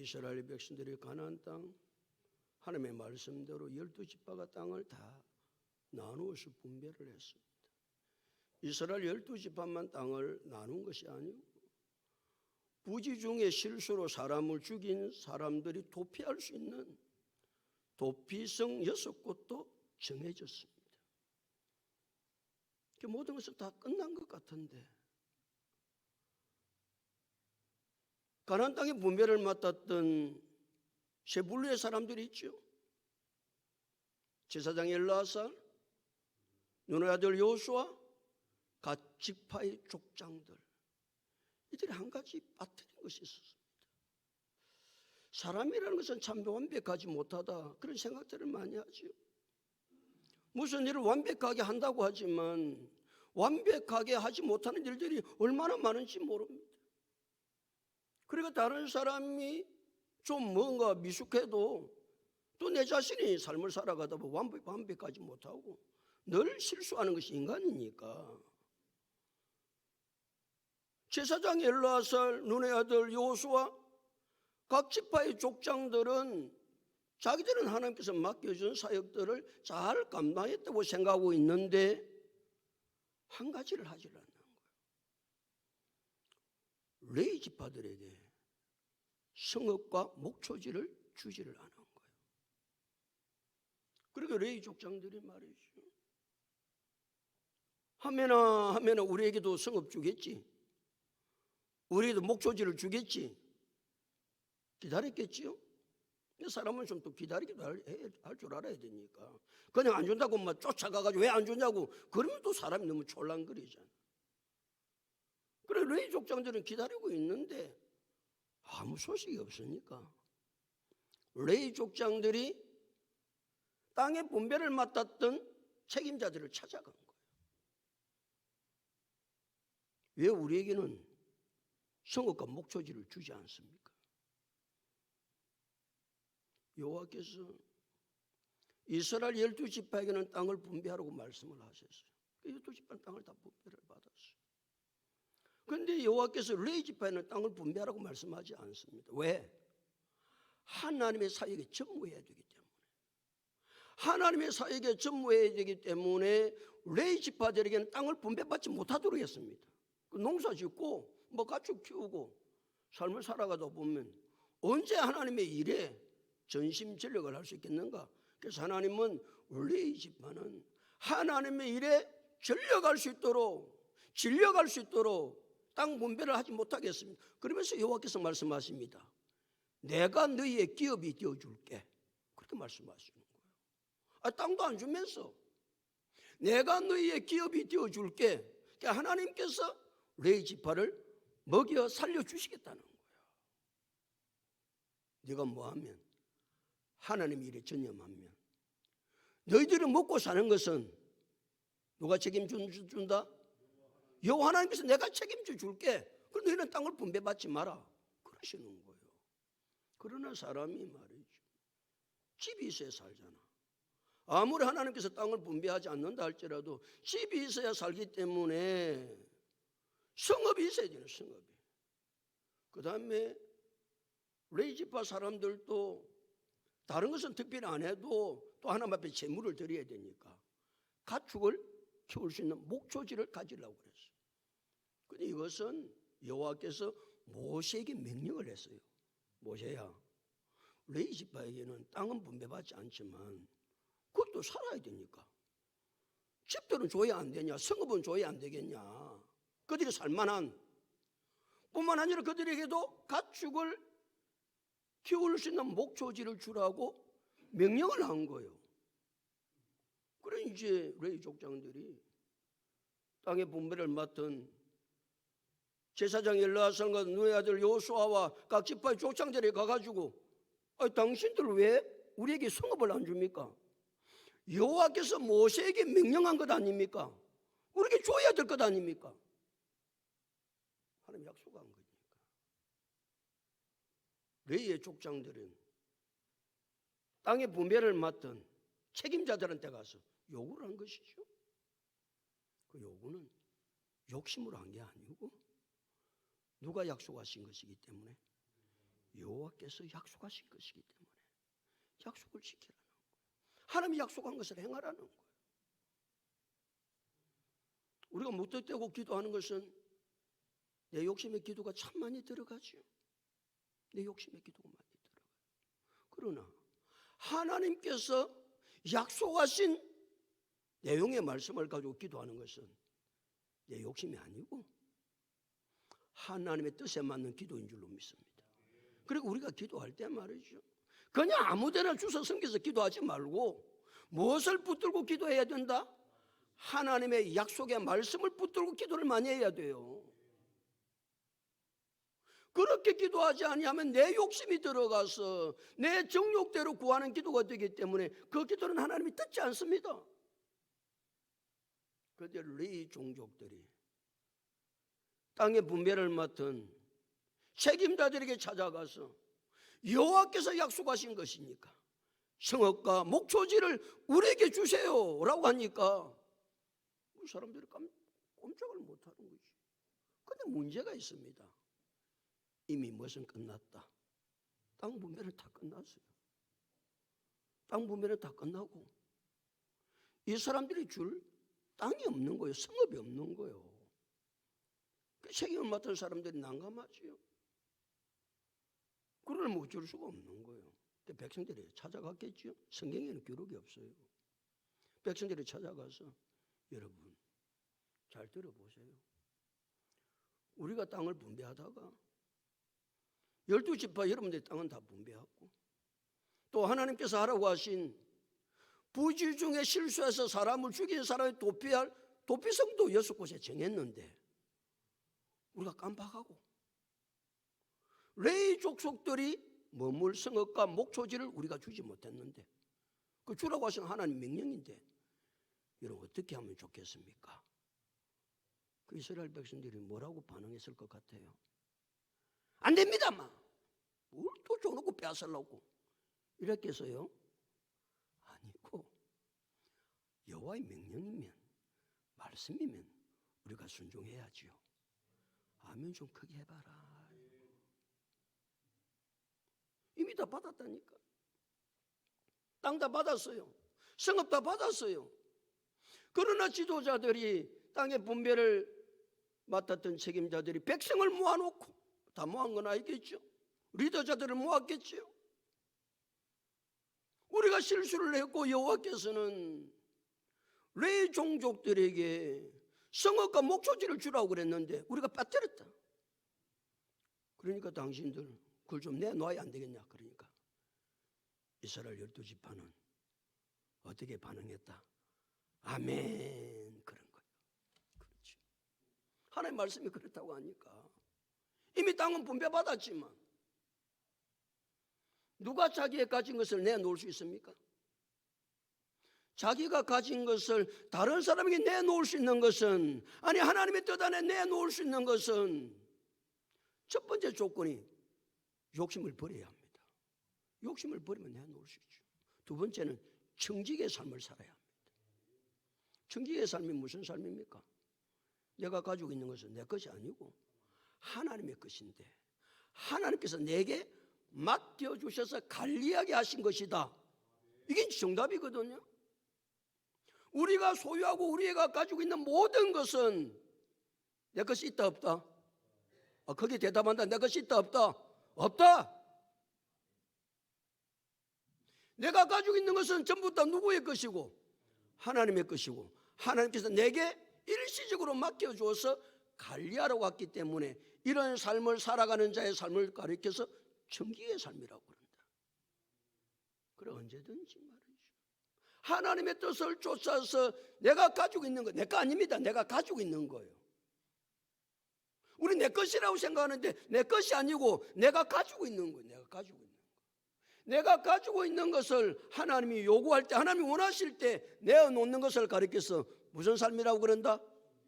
이스라엘 백성들이 가나안 땅 하나님의 말씀대로 12지파가 땅을 다 나누어서 분배를 했습니다. 이스라엘 12지파만 땅을 나눈 것이 아니고 부지 중에 실수로 사람을 죽인 사람들이 도피할 수 있는 도피성 6곳도 정해졌습니다. 모든 것은 다 끝난 것 같은데 가나안 땅의 분배를 맡았던 세 분류의 사람들이 있죠. 제사장 엘르아살, 눈의 아들 여호수아, 각 지파의 족장들, 이들이 한 가지 빠뜨린 것이 있었습니다. 사람이라는 것은 참 완벽하지 못하다, 그런 생각들을 많이 하죠. 무슨 일을 완벽하게 한다고 하지만 완벽하게 하지 못하는 일들이 얼마나 많은지 모릅니다. 그러니까 다른 사람이 좀 뭔가 미숙해도 또 내 자신이 삶을 살아가다 보면 완벽하지 못하고 늘 실수하는 것이 인간이니까. 제사장 엘르아살, 눈의 아들 여호수아, 각 지파의 족장들은 자기들은 하나님께서 맡겨준 사역들을 잘 감당했다고 생각하고 있는데 한 가지를 하지 않는 거예요. 레위 지파들에게 성읍과 목초지를 주지를 않은 거예요. 그러니까 레위 족장들이 말이죠. 하면은 우리에게도 성읍 주겠지. 우리에게도 목초지를 주겠지. 기다렸겠지요. 사람은 좀 또 기다리기도 할 줄 알아야 되니까. 그냥 안 준다고 막 쫓아가가지고 왜 안 주냐고 그러면 또 사람이 너무 촐랑거리잖아. 그래 레위 족장들은 기다리고 있는데 아무 소식이 없으니까 레위 족장들이 땅의 분배를 맡았던 책임자들을 찾아간 거예요. 왜 우리에게는 성읍과 목초지를 주지 않습니까? 여호와께서 이스라엘 12지파에게는 땅을 분배하라고 말씀을 하셨어요. 12지파는 땅을 다 분배를 받았어요. 그런데 여호와께서 레위 지파에는 땅을 분배하라고 말씀하지 않습니다. 왜? 하나님의 사역에 전무해야 되기 때문에. 하나님의 사역에 전무해야 되기 때문에 레위 지파들에게는 땅을 분배받지 못하도록 했습니다. 농사 짓고 뭐 가축 키우고 삶을 살아가다 보면 언제 하나님의 일에 전심전력을 할 수 있겠는가? 그래서 하나님은 레위 지파는 하나님의 일에 전력할 수 있도록 진력할 수 있도록 땅 분배를 하지 못하게 했습니다. 그러면서 여호와께서 말씀하십니다. 내가 너희의 기업이 되어줄게. 그렇게 말씀하시는 거예요. 땅도 안 주면서 내가 너희의 기업이 되어줄게. 그러니까 하나님께서 레위 지파를 먹여 살려주시겠다는 거예요. 네가 뭐하면 하나님 일에 전념하면 너희들이 먹고 사는 것은 누가 책임준다? 여호와 하나님께서 내가 책임져 줄게. 그럼 너희는 땅을 분배받지 마라. 그러시는 거예요. 그러나 사람이 말이죠. 집이 있어야 살잖아. 아무리 하나님께서 땅을 분배하지 않는다 할지라도 집이 있어야 살기 때문에 성읍이 있어야 되는 성읍이. 그 다음에 레위 지파 사람들도 다른 것은 특별히 안 해도 또 하나님 앞에 제물을 드려야 되니까 가축을 키울 수 있는 목초지를 가지려고 그랬어요. 그런데 이것은 여호와께서 모세에게 명령을 했어요. 모세야, 레위 지파에게는 땅은 분배받지 않지만 그것도 살아야 되니까 집들은 줘야 안 되냐, 성읍은 줘야 안 되겠냐. 그들이 살만한 뿐만 아니라 그들에게도 가축을 키울 수 있는 목초지를 주라고 명령을 한 거예요. 그래 이제 레위 족장들이 땅의 분배를 맡은 제사장 엘르아살과 눈의 아들 여호수아와 각 지파의 족장들이 가가지고 당신들 왜 우리에게 성읍을 안 줍니까? 여호와께서 모세에게 명령한 것 아닙니까? 우리에게 줘야 될 것 아닙니까? 하나님 약속한 거니까. 레위의 족장들은 땅의 분배를 맡은 책임자들한테 가서 요구를 한 것이죠. 그 요구는 욕심으로 한 게 아니고 누가 약속하신 것이기 때문에 여호와께서 약속하신 것이기 때문에 약속을 지키라는 거예요. 하나님이 약속한 것을 행하라는 거예요. 우리가 무턱대고 기도하는 것은 내 욕심의 기도가 참 많이 들어가죠. 내 욕심의 기도가 많이 들어가요. 그러나 하나님께서 약속하신 내용의 말씀을 가지고 기도하는 것은 내 욕심이 아니고 하나님의 뜻에 맞는 기도인 줄로 믿습니다. 그리고 우리가 기도할 때 말이죠, 그냥 아무데나 주워 섬겨서 기도하지 말고 무엇을 붙들고 기도해야 된다? 하나님의 약속의 말씀을 붙들고 기도를 많이 해야 돼요. 그렇게 기도하지 아니하면 내 욕심이 들어가서 내 정욕대로 구하는 기도가 되기 때문에 그 기도는 하나님이 듣지 않습니다. 그런데 레위 종족들이 땅의 분배를 맡은 책임자들에게 찾아가서 여호와께서 약속하신 것이니까 성읍과 목초지를 우리에게 주세요 라고 하니까 그 사람들이 꼼짝을 못하는 거지. 그런데 문제가 있습니다. 이미 무엇은 끝났다. 땅 분배는 다 끝났어요. 땅 분배는 다 끝나고 이 사람들이 줄 땅이 없는 거예요. 성읍이 없는 거예요. 그 책임을 맡은 사람들이 난감하지요. 그걸 못 줄 수가 없는 거예요. 백성들이 찾아갔겠죠. 성경에는 기록이 없어요. 백성들이 찾아가서 여러분 잘 들어보세요. 우리가 땅을 분배하다가 12지파 여러분들의 땅은 다 분배하고 또 하나님께서 하라고 하신 부지 중에 실수해서 사람을 죽인 사람이 도피할 도피성도 6곳에 정했는데 우리가 깜빡하고 레위 족속들이 머물 성읍과 목초지를 우리가 주지 못했는데 그 주라고 하신 하나님 명령인데 여러분 어떻게 하면 좋겠습니까? 그 이스라엘 백성들이 뭐라고 반응했을 것 같아요? 안 됩니다. 뭘 또 줘놓고 빼앗으려고 이랬겠어요? 아니고 여호와의 명령이면 말씀이면 우리가 순종해야지요. 아멘 좀 크게 해봐라. 이미 다 받았다니까. 땅 다 받았어요. 성읍 다 받았어요. 그러나 지도자들이 땅의 분배를 맡았던 책임자들이 백성을 모아놓고 다 모은 건 알겠죠. 리더자들을 모았겠죠. 우리가 실수를 했고 여호와께서는 레위 종족들에게 성읍과 목초지를 주라고 그랬는데 우리가 빠뜨렸다. 그러니까 당신들 그걸 좀 내놔야 안 되겠냐. 그러니까 이스라엘 12지파는 어떻게 반응했다? 아멘. 그런 거예요. 그렇지. 하나님 말씀이 그렇다고 하니까 이미 땅은 분배받았지만 누가 자기의 가진 것을 내놓을 수 있습니까? 자기가 가진 것을 다른 사람에게 내놓을 수 있는 것은 아니 하나님의 뜻 안에 내놓을 수 있는 것은 첫 번째 조건이 욕심을 버려야 합니다. 욕심을 버리면 내놓을 수 있죠. 두 번째는 청지기의 삶을 살아야 합니다. 청지기의 삶이 무슨 삶입니까? 내가 가지고 있는 것은 내 것이 아니고 하나님의 것인데 하나님께서 내게 맡겨주셔서 관리하게 하신 것이다. 이게 정답이거든요. 우리가 소유하고 우리가 가지고 있는 모든 것은 내 것이 있다 없다? 거기에 대답한다. 내 것이 있다 없다? 없다. 내가 가지고 있는 것은 전부 다 누구의 것이고 하나님의 것이고 하나님께서 내게 일시적으로 맡겨주어서 관리하라고 했기 때문에 이런 삶을 살아가는 자의 삶을 가리켜서 청지기의 삶이라고 그런다. 그래 언제든지 말이죠. 하나님의 뜻을 쫓아서 내가 가지고 있는 거 내 거 아닙니다. 내가 가지고 있는 거예요. 우리 내 것이라고 생각하는데 내 것이 아니고 내가 가지고 있는 거예요. 내가 가지고 있는 거. 내가 가지고 있는 것을 하나님이 요구할 때 하나님이 원하실 때 내어놓는 것을 가리켜서 무슨 삶이라고 그런다?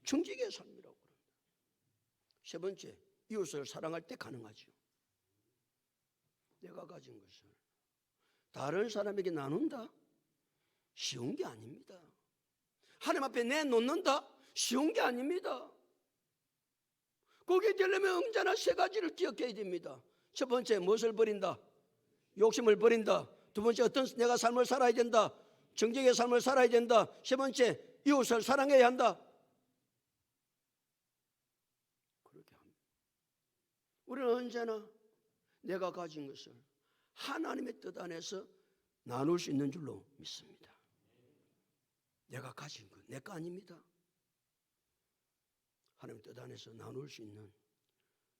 청지기의 삶이라고 그런다. 세 번째, 이웃을 사랑할 때 가능하죠. 내가 가진 것을 다른 사람에게 나눈다? 쉬운 게 아닙니다. 하나님 앞에 내놓는다? 쉬운 게 아닙니다. 거기에 되려면 언제나 세 가지를 기억해야 됩니다. 첫 번째 무엇을 버린다? 욕심을 버린다. 두 번째 어떤 내가 삶을 살아야 된다. 정직의 삶을 살아야 된다. 세 번째 이웃을 사랑해야 한다. 그렇게 합니다. 우리는 언제나 내가 가진 것을 하나님의 뜻 안에서 나눌 수 있는 줄로 믿습니다. 내가 가진 것 내 거 아닙니다. 하나님의 뜻 안에서 나눌 수 있는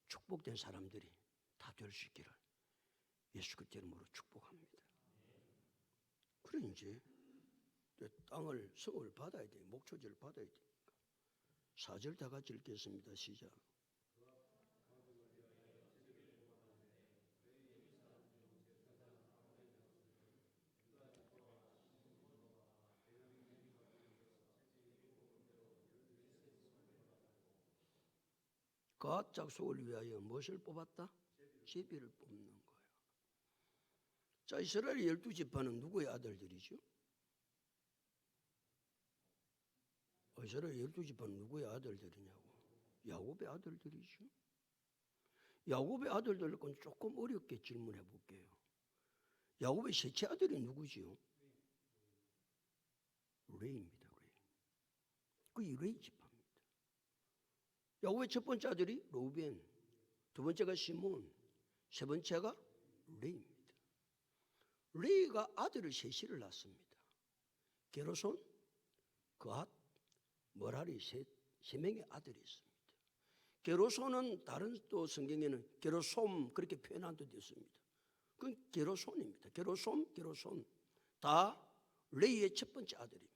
축복된 사람들이 다 될 수 있기를 예수 그리스도 이름으로 축복합니다. 그래 이제 땅을 성을 받아야 돼. 목초지를 받아야 되니까. 4절 다 같이 읽겠습니다. 시작. 갓 짝속을 위하여 무엇을 뽑았다? 제비를 뽑는 거예요. 자, 이스라엘 12지파는 누구의 아들들이죠? 이스라엘 12지파는 누구의 아들들이냐고? 야곱의 아들들이죠. 야곱의 아들들 건 조금 어렵게 질문해 볼게요. 야곱의 셋째 아들이 누구지요? 레이입니다. 레이. 그 레이 지파입니다. 야곱의 첫 번째 아들이 로벤, 두 번째가 시몬, 세 번째가 레이입니다. 레이가 아들을 셋을 낳습니다. 게르손, 그앗, 머라리 세 명의 아들이 있습니다. 게르손은 다른 또 성경에는 게르솜 그렇게 표현한 데도 있습니다. 그건 게르손입니다. 게르손 다 레이의 첫 번째 아들입니다.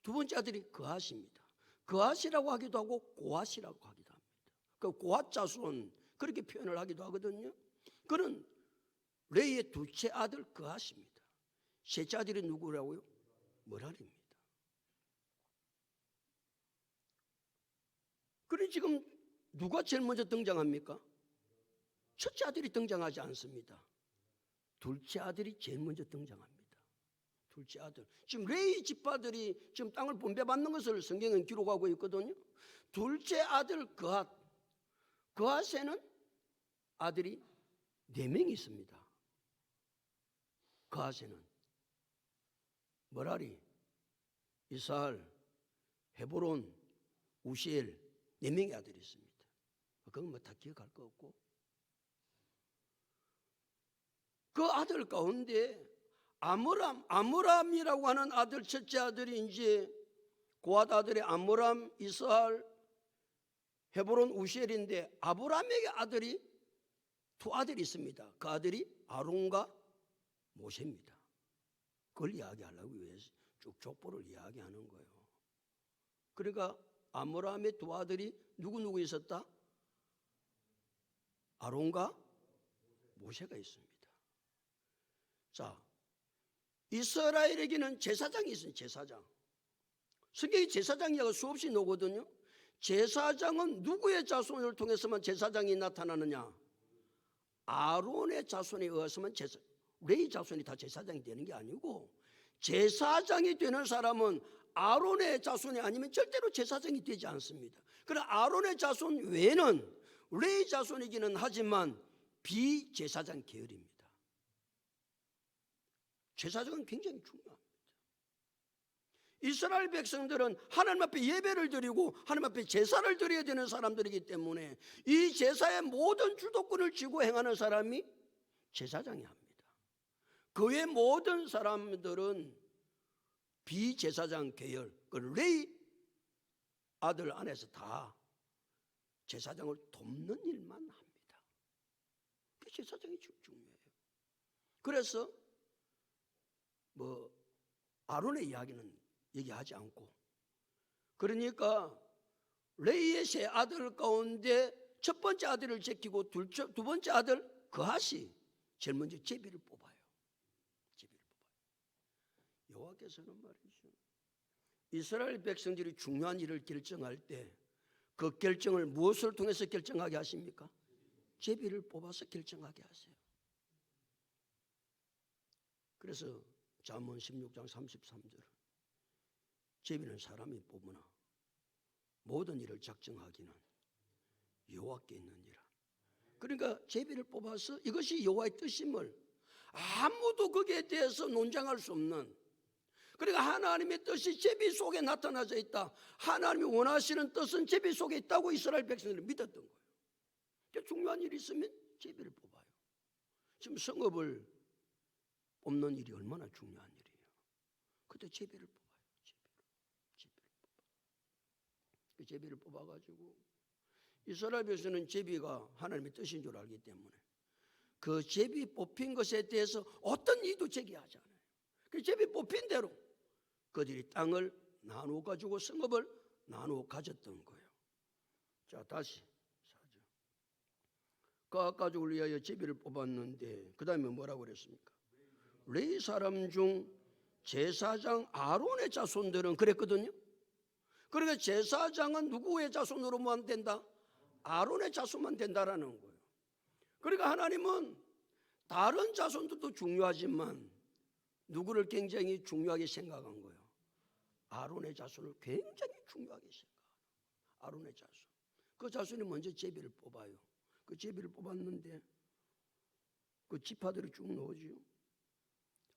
두 번째 아들이 그앗입니다. 그앗이라고 하기도 하고 고앗이라고 하기도 합니다. 그 고앗 자손 그렇게 표현을 하기도 하거든요. 그는 레이의 둘째 아들 그앗입니다. 셋째 아들이 누구라고요? 머라리입니다. 그래 지금 누가 제일 먼저 등장합니까? 첫째 아들이 등장하지 않습니다. 둘째 아들이 제일 먼저 등장합니다. 둘째 아들. 지금 레이 집파들이 지금 땅을 분배받는 것을 성경은 기록하고 있거든요. 둘째 아들 그앗. 그앗에는 아들이 4명이 있습니다. 그앗에는 머라리, 이스라엘, 헤브론, 우시엘 4명의 아들이 있습니다. 그건 뭐 다 기억할 거 없고. 그 아들 가운데 아므람이라고 하는 아들 첫째 아들이 이제 고앗 아들의 아므람, 이스라엘, 헤브론, 우시엘인데 아브람에게 아들이 두 아들이 있습니다. 그 아들이 아론과 모세입니다. 그걸 이야기하려고 위해서 쭉 족보를 이야기하는 거예요. 그러니까 아므람의 두 아들이 누구 있었다? 아론과 모세가 있습니다. 자, 이스라엘에게는 제사장이 있습니다. 제사장. 성경에 제사장 이야기가 수없이 나오거든요. 제사장은 누구의 자손을 통해서만 제사장이 나타나느냐? 아론의 자손에 의해서만 레이 자손이 다 제사장이 되는 게 아니고 제사장이 되는 사람은 아론의 자손이 아니면 절대로 제사장이 되지 않습니다. 그러나 아론의 자손 외에는 레이 자손이기는 하지만 비제사장 계열입니다. 제사장은 굉장히 중요합니다. 이스라엘 백성들은 하나님 앞에 예배를 드리고 하나님 앞에 제사를 드려야 되는 사람들이기 때문에 이 제사의 모든 주도권을 쥐고 행하는 사람이 제사장이 합니다. 그 외 모든 사람들은 비제사장 계열, 그 레이 아들 안에서 다 제사장을 돕는 일만 합니다. 그 제사장이 중요해요. 그래서 아론의 이야기는 얘기하지 않고, 그러니까 레이의 세 아들 가운데 첫 번째 아들을 제끼고 두 번째 아들 그앗이 제일 먼저 제비를 뽑아요. 여호와께서는 말이죠, 이스라엘 백성들이 중요한 일을 결정할 때 그 결정을 무엇을 통해서 결정하게 하십니까? 제비를 뽑아서 결정하게 하세요. 그래서 잠언 16장 33절, 제비는 사람이 뽑으나 모든 일을 작정하기는 여호와께 있느니라. 그러니까 제비를 뽑아서 이것이 여호와의 뜻임을 아무도 거기에 대해서 논쟁할 수 없는, 그러니까 하나님의 뜻이 제비 속에 나타나져 있다, 하나님이 원하시는 뜻은 제비 속에 있다고 이스라엘 백성들이 믿었던 거예요. 중요한 일이 있으면 제비를 뽑아요. 지금 성읍을 뽑는 일이 얼마나 중요한 일이에요. 그때 제비를 뽑아요. 그 제비를 뽑아가지고 이스라엘 백성은 제비가 하나님의 뜻인 줄 알기 때문에 그 제비 뽑힌 것에 대해서 어떤 이유도 제기하지 않아요. 그 제비 뽑힌 대로 그들이 땅을 나누어 가지고 성읍을 나누어 가졌던 거예요. 자, 다시 4절. 그 가족을 위하여 제비를 뽑았는데 그 다음에 뭐라고 그랬습니까? 레위 사람 중 제사장 아론의 자손들은 그랬거든요. 그러니까 제사장은 누구의 자손으로만 된다? 아론의 자손만 된다라는 거예요. 그러니까 하나님은 다른 자손들도 중요하지만 누구를 굉장히 중요하게 생각한 거예요. 아론의 자손을 굉장히 중요하게 생각해요. 아론의 자손. 그 자손이 먼저 제비를 뽑아요. 그 제비를 뽑았는데 그 지파들이 쭉 나오지요.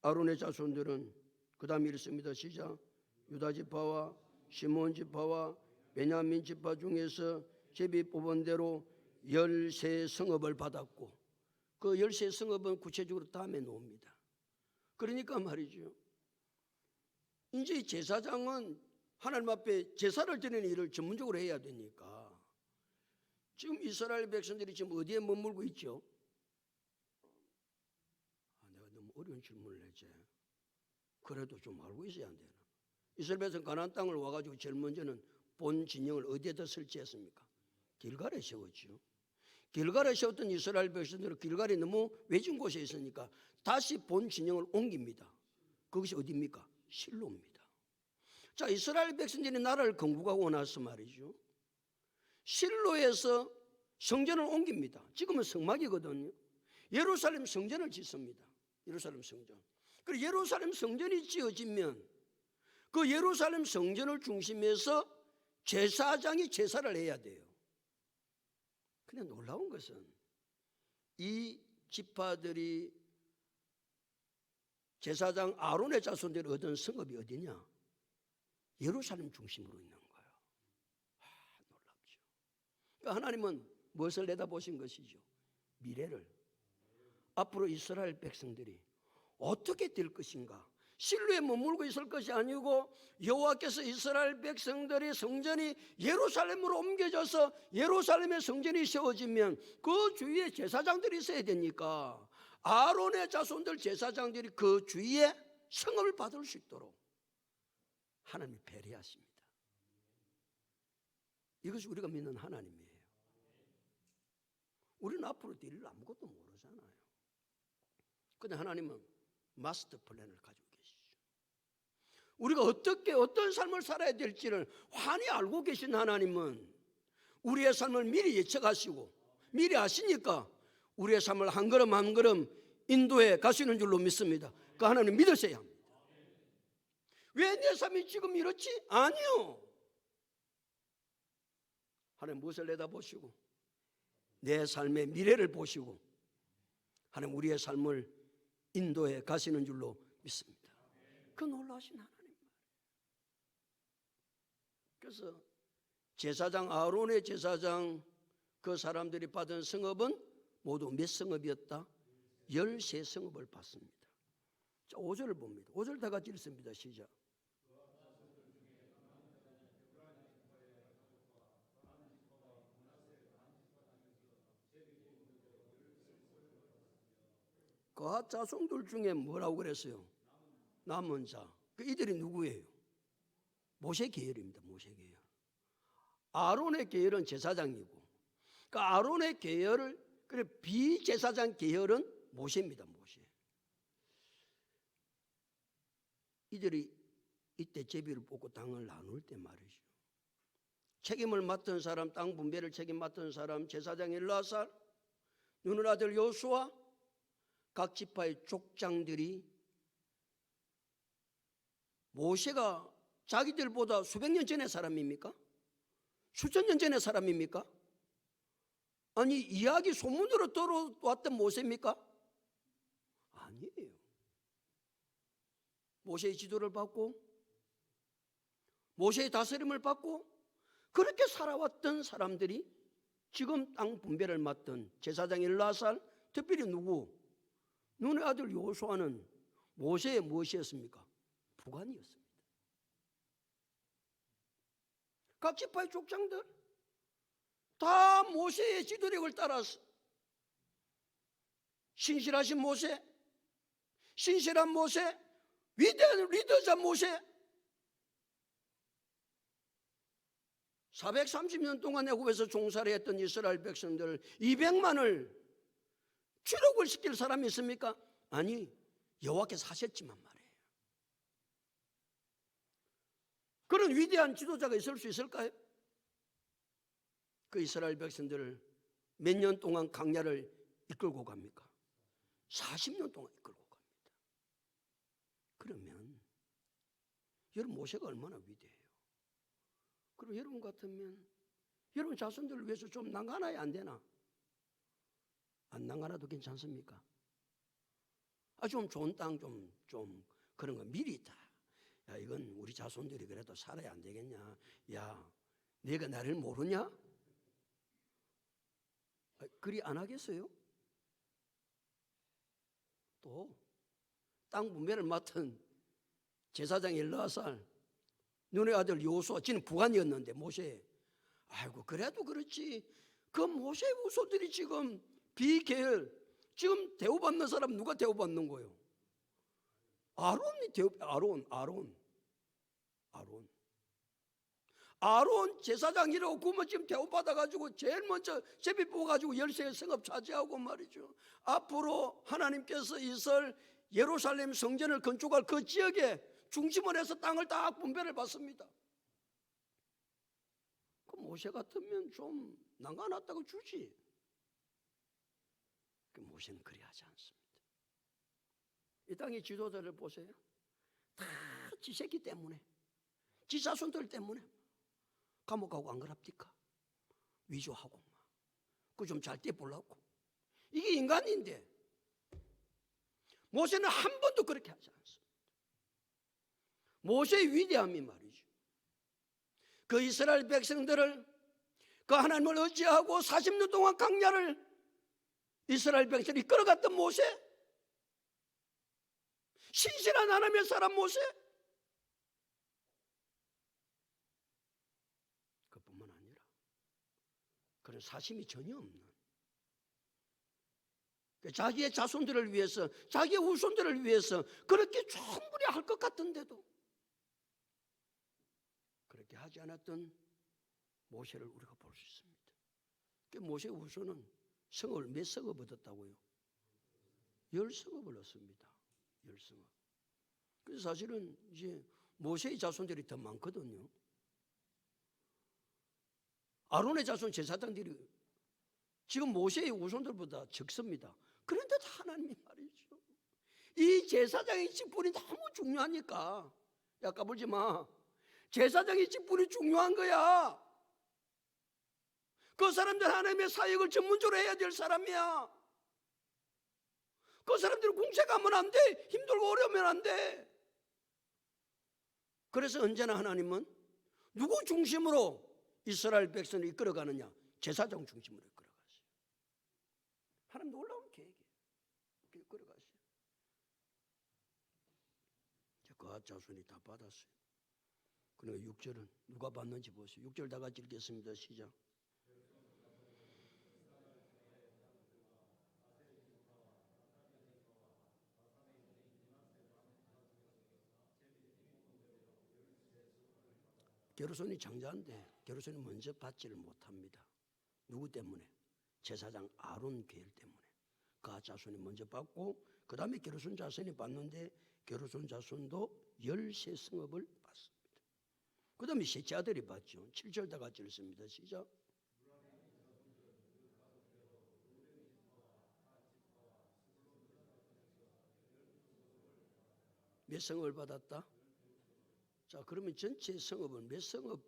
아론의 자손들은 그 다음에 이렇습니다. 시작. 유다 지파와 시몬 지파와 베냐민 지파 중에서 제비 뽑은 대로 13성읍을 받았고, 그 13성읍은 구체적으로 다음에 나옵니다. 그러니까 말이죠, 이제 제사장은 하나님 앞에 제사를 드리는 일을 전문적으로 해야 되니까 지금 이스라엘 백성들이 지금 어디에 머물고 있죠? 내가 너무 어려운 질문을 했지. 그래도 좀 알고 있어야 안 되나? 이스라엘 백성 가나안 땅을 와가지고 제일 먼저는 본 진영을 어디에다 설치했습니까? 길갈에 세웠죠. 길갈에 세웠던 이스라엘 백성들은 길갈이 너무 외진 곳에 있으니까 다시 본 진영을 옮깁니다. 그것이 어디입니까? 실로입니다. 자, 이스라엘 백성들이 나라를 건국하고 나서 말이죠, 실로에서 성전을 옮깁니다. 지금은 성막이거든요. 예루살렘 성전을 짓습니다. 예루살렘 성전. 그리고 예루살렘 성전이 지어지면 그 예루살렘 성전을 중심해서 제사장이 제사를 해야 돼요. 근데 놀라운 것은 이 지파들이 제사장 아론의 자손들이 얻은 성읍이 어디냐? 예루살렘 중심으로 있는 거예요. 놀랍죠. 그러니까 하나님은 무엇을 내다보신 것이죠? 미래를. 앞으로 이스라엘 백성들이 어떻게 될 것인가? 실로에 머물고 있을 것이 아니고 여호와께서 이스라엘 백성들의 성전이 예루살렘으로 옮겨져서 예루살렘의 성전이 세워지면 그 주위에 제사장들이 있어야 되니까 아론의 자손들 제사장들이 그 주위에 성읍을 받을 수 있도록 하나님이 배려하십니다. 이것이 우리가 믿는 하나님이에요. 우리는 앞으로 될 일 아무것도 모르잖아요. 그런데 하나님은 마스터 플랜을 가지고 계시죠. 우리가 어떻게 어떤 삶을 살아야 될지를 환히 알고 계신 하나님은 우리의 삶을 미리 예측하시고 미리 아시니까 우리의 삶을 한 걸음 한 걸음 인도해 가시는 줄로 믿습니다. 그 하나님 믿으셔야 합니다. 왜 내 삶이 지금 이렇지? 아니요. 하나님 무엇을 내다보시고 내 삶의 미래를 보시고 하나님 우리의 삶을 인도해 가시는 줄로 믿습니다. 그 놀라우신 하나님. 그래서 제사장 아론의 제사장 그 사람들이 받은 성읍은 모두 몇 성읍이었다? 13성읍을 받습니다. 자, 5절을 봅니다. 5절 다 같이 읽습니다. 시작. 거핫 자손들 중에 뭐라고 그랬어요? 남은 자. 이들이 누구예요? 모세 계열입니다. 모세 계열. 아론의 계열은 제사장이고, 그 아론의 계열을 그래 비제사장 계열은 모세입니다. 모세. 이들이 이때 제비를 뽑고 땅을 나눌 때 말이죠. 책임을 맡은 사람, 땅 분배를 책임 맡은 사람 제사장 엘르아살, 눈의 아들 여호수아, 각 지파의 족장들이 모세가 자기들보다 수백 년 전의 사람입니까? 수천 년 전의 사람입니까? 아니 이야기 소문으로 들어왔던 모세입니까? 아니에요. 모세의 지도를 받고 모세의 다스림을 받고 그렇게 살아왔던 사람들이 지금 땅 분배를 맡던 제사장 엘르아살, 특별히 누구? 눈의 아들 여호수아는 모세의 무엇이었습니까? 부관이었습니다. 각 지파의 족장들 다 모세의 지도력을 따라서 신실하신 모세, 신실한 모세, 위대한 리더자 모세, 430년 동안 애굽에서 종살이 했던 이스라엘 백성들 200만을 추록을 시킬 사람이 있습니까? 아니, 여호와께서 하셨지만 말이에요. 그런 위대한 지도자가 있을 수 있을까요? 그 이스라엘 백성들을 몇 년 동안 광야를 이끌고 갑니까? 40년 동안 이끌고 갑니다. 그러면 여러분 모세가 얼마나 위대해요. 그럼 여러분 같으면 여러분 자손들을 위해서 좀 난간해야 안 되나? 안 난간해도 괜찮습니까? 좀 좋은 땅 좀 그런 거 미리 다. 야, 이건 우리 자손들이 그래도 살아야 안 되겠냐? 야, 내가 나를 모르냐? 그리 안 하겠어요? 또 땅 분배를 맡은 제사장 엘르아살, 눈의 아들 여호수아, 지는 부관이었는데 모세. 아이고 그래도 그렇지. 그 모세의 후손들이 지금 비계열, 지금 대우받는 사람 누가 대우받는 거예요? 아론이 아론 제사장이라고 그러면 지금 대우받아가지고 제일 먼저 제비 뽑아가지고 열세 성읍 차지하고 말이죠. 앞으로 하나님께서 이스라엘 예루살렘 성전을 건축할 그 지역에 중심을 해서 땅을 다 분배를 받습니다. 그 모세 같으면 좀 난간났다고 주지. 그 모세는 그리하지 않습니다. 이 땅의 지도자를 보세요. 다 지 새끼 때문에, 지 자손들 때문에 감옥 가고 안 그럽니까? 위조하고 막. 그 좀 잘 떼보려고. 이게 인간인데 모세는 한 번도 그렇게 하지 않습니다. 모세의 위대함이 말이죠. 그 이스라엘 백성들을 그 하나님을 의지하고 40년 동안 광야를 이스라엘 백성들이 끌어갔던 모세, 신실한 하나님의 사람 모세, 그뿐만 아니라 그런 사심이 전혀 없는, 자기의 자손들을 위해서, 자기의 후손들을 위해서 그렇게 충분히 할 것 같은데도 그렇게 하지 않았던 모세를 우리가 볼 수 있습니다. 모세의 후손은 성읍을 몇 성읍 얻었다고요? 10성읍을 얻습니다. 10성읍. 그래서 사실은 이제 모세의 자손들이 더 많거든요. 아론의 자손 제사장들이 지금 모세의 후손들보다 적습니다. 그런데도 하나님이 말이죠. 이 제사장의 직분이 너무 중요하니까, 야 까불지 마. 제사장의 직분이 중요한 거야. 그 사람들 하나님의 사역을 전문적으로 해야 될 사람이야. 그 사람들은 공세 가면 안 돼. 힘들고 어려우면 안 돼. 그래서 언제나 하나님은 누구 중심으로 이스라엘 백성을 이끌어가느냐? 제사장 중심으로 이끌어가세요. 하나님 놀라운 계획이에요. 이끌어가세요. 그 자손이 다 받았어요. 그러니까 6절은 누가 받는지 보세요. 6절 다 같이 읽겠습니다. 시작. 게르손이 장자인데 게르손이 먼저 받지를 못합니다. 누구 때문에? 제사장 아론 계열 때문에. 그 자손이 먼저 받고 그 다음에 게르손 자손이 받는데 게르손 자손도 13성읍을 받습니다. 그 다음에 셋째 아들이 받죠. 7절 다 같이 읽습니다. 시작. 몇 성읍을 받았다? 자, 그러면 전체 성읍은 몇 성읍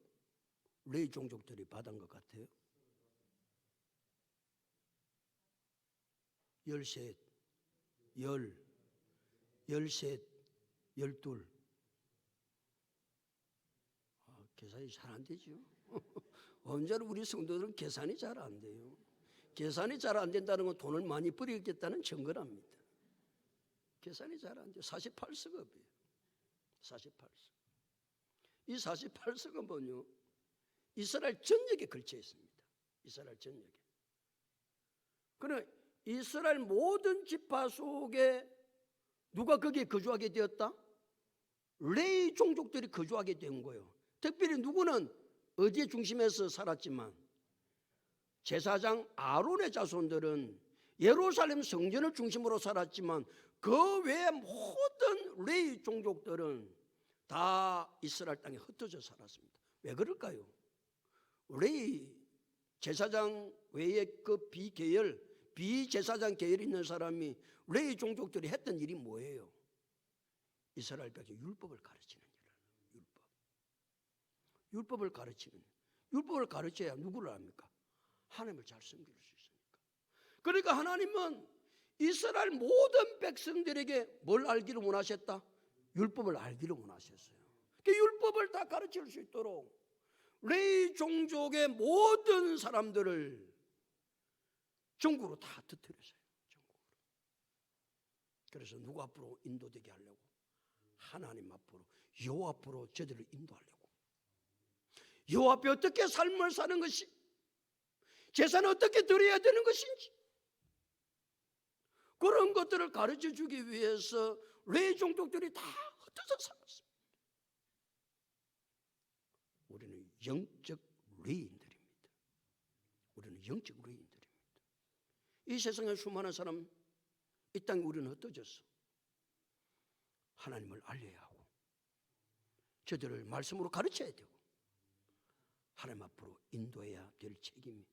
레위 종족들이 받은 것 같아요? 열셋, 열셋, 열둘. 계산이 잘 안 되죠. 언제나 우리 성도들은 계산이 잘 안 돼요. 계산이 잘 안 된다는 건 돈을 많이 버리겠다는 증거랍니다. 계산이 잘 안 돼요. 48석업이에요. 48석. 이 48석은 뭐냐? 이스라엘 전역에 걸쳐 있습니다. 이스라엘 전역에. 그러나 이스라엘 모든 지파 속에 누가 거기에 거주하게 되었다? 레위 종족들이 거주하게 된 거예요. 특별히 누구는 어디에 중심에서 살았지만 제사장 아론의 자손들은 예루살렘 성전을 중심으로 살았지만 그 외의 모든 레위 종족들은 다 이스라엘 땅에 흩어져 살았습니다. 왜 그럴까요? 레위 제사장 외에 그 비제사장 계열이 있는 사람이 레위 종족들이 했던 일이 뭐예요? 이스라엘 백성 율법을 가르치는 일이에요. 율법을 가르치는. 율법을 가르쳐야 누구를 압니까? 하나님을 잘 섬길 수 있으니까. 그러니까 하나님은 이스라엘 모든 백성들에게 뭘 알기를 원하셨다? 율법을 알기를 원하셨어요. 그 율법을 다 가르칠 수 있도록 레위 종족의 모든 사람들을 전국으로 다 터뜨렸어요. 전국으로. 그래서 누구 앞으로 인도되게 하려고? 하나님 앞으로, 여호와 앞으로 저들을 인도하려고. 여호와 앞에 어떻게 삶을 사는 것이, 제사는 어떻게 드려야 되는 것인지, 그런 것들을 가르쳐 주기 위해서 레위 종족들이 다 흩어져 살았습니다. 우리는 영적 레위인들입니다. 우리는 영적 레위인들입니다. 이 세상에 수많은 사람, 이 땅에 우리는 흩어졌어. 하나님을 알려야 하고 저들을 말씀으로 가르쳐야 되고 하나님 앞으로 인도해야 될 책임이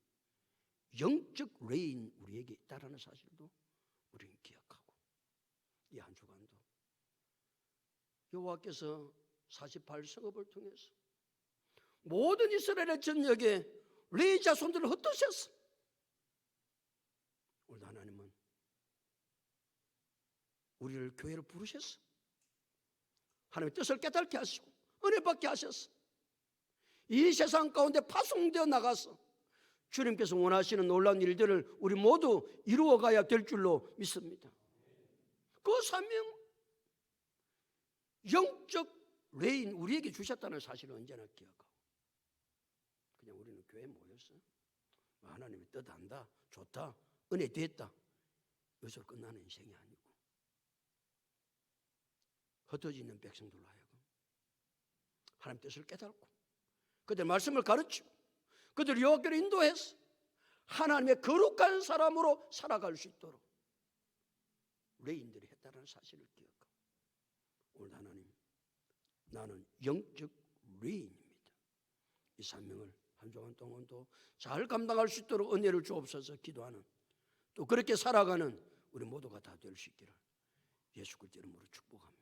영적 레위인 우리에게 있다는 사실도 우리는 기억하고, 이 한 주간도 여호와께서 48성읍을 통해서 모든 이스라엘의 전역에 레위 자손들을 흩으셨어. 오늘 하나님은 우리를 교회로 부르셨어. 하나님의 뜻을 깨닫게 하시고 은혜 받게 하셨어. 이 세상 가운데 파송되어 나가서 주님께서 원하시는 놀라운 일들을 우리 모두 이루어가야 될 줄로 믿습니다. 그 사명, 영적 레인 우리에게 주셨다는 사실을 언제나 기억하고, 그냥 우리는 교회에 모였어. 하나님의 뜻 안다, 좋다, 은혜 됐다, 여기서 끝나는 인생이 아니고 흩어져 있는 백성들로 하여금 하나님 뜻을 깨닫고 그들 말씀을 가르치고 그들 여호와께로 인도해서 하나님의 거룩한 사람으로 살아갈 수 있도록 레인들이 했다는 사실을 기억하고, 오늘 하나님, 나는 영적 레인입니다. 이 사명을 한 주간 동안도 잘 감당할 수 있도록 은혜를 주옵소서 기도하는, 또 그렇게 살아가는 우리 모두가 다 될 수 있기를 예수 그리스도 이름으로 축복합니다.